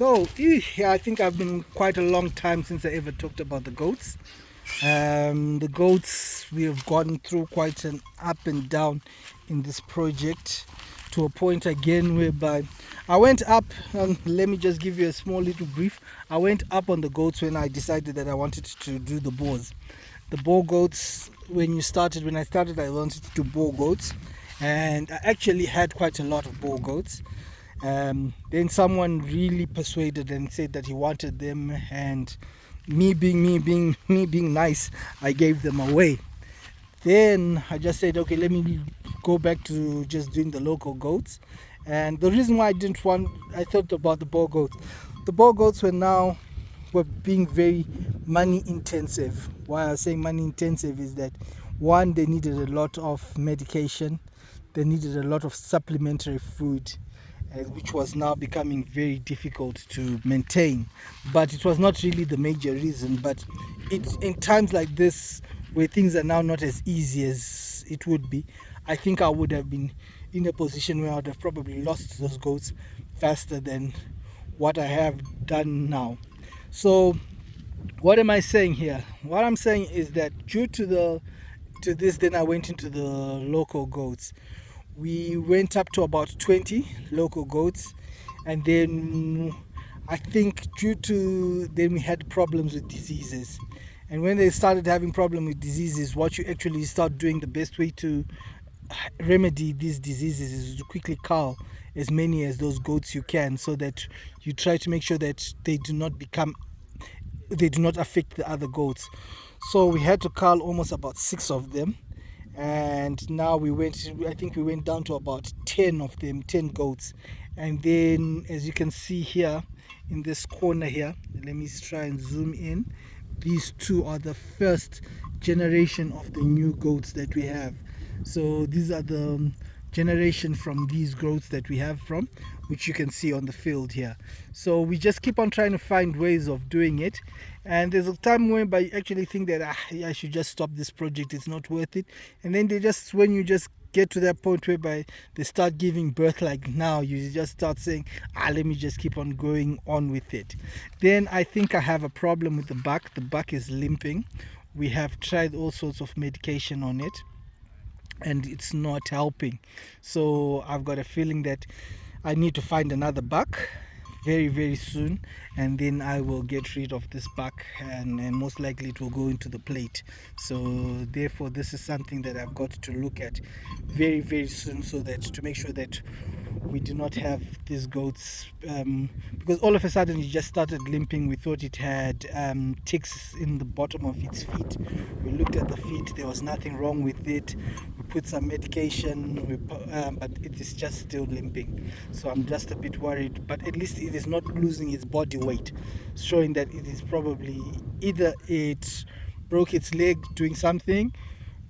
I think I've been quite a long time since I ever talked about the goats. The goats, we have gone through quite an up and down in this project, to a point again whereby I went up. Let me just give you a small little brief. I went up on the goats when I decided that I wanted to do the boars. The boar goats, when I started, I wanted to do boar goats, and I actually had quite a lot of boar goats. Then someone really persuaded and said that he wanted them, and me being nice, I gave them away. Then I just said, okay, let me go back to just doing the local goats. And the reason why I thought about the boar goats. The boar goats were being very money intensive. Why I was saying money intensive is that, one, they needed a lot of medication, they needed a lot of supplementary food, which was now becoming very difficult to maintain. But it was not really the major reason. But in times like this, where things are now not as easy as it would be, I think I would have been in a position where I would have probably lost those goats faster than what I have done now. So what am I saying here? What I'm saying is that due to this, then I went into the local goats. We went up to about 20 local goats, and then I think then we had problems with diseases. And when they started having problem with diseases, what you actually start doing, the best way to remedy these diseases is to quickly cull as many as those goats you can, so that you try to make sure that they do not affect the other goats. So we had to cull almost about 6 of them, and now I think we went down to about 10 of them, 10 goats. And then, as you can see here in this corner here, let me try and zoom in. These two are the first generation of the new goats that we have. So these are the generation from these goats that we have from, which you can see on the field here. So we just keep on trying to find ways of doing it, and there's a time when I actually think that I should just stop this project, it's not worth it. And then when you just get to that point whereby they start giving birth, like now, you just start saying, let me just keep on going on with it. Then I think I have a problem with the buck. The buck is limping. We have tried all sorts of medication on it, and it's not helping. So I've got a feeling that I need to find another buck very, very soon, and then I will get rid of this buck, and most likely it will go into the plate. So therefore, this is something that I've got to look at very, very soon, so that to make sure that we do not have these goats, because all of a sudden it just started limping. We thought it had ticks in the bottom of its feet. We looked at the feet, there was nothing wrong with it. We put some medication, but it is just still limping. So I'm just a bit worried, but at least it is not losing its body weight, showing that it is probably either it broke its leg doing something,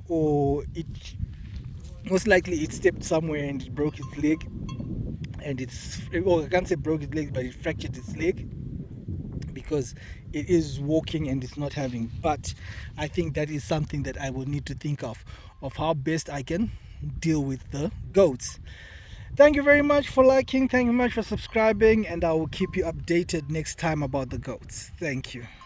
or most likely it stepped somewhere and it broke its leg, and I can't say broke its leg, but it fractured its leg, because it is walking and it's not having. But I think that is something that I will need to think of how best I can deal with the goats. Thank you very much for liking, thank you very much for subscribing, and I will keep you updated next time about the goats. Thank you.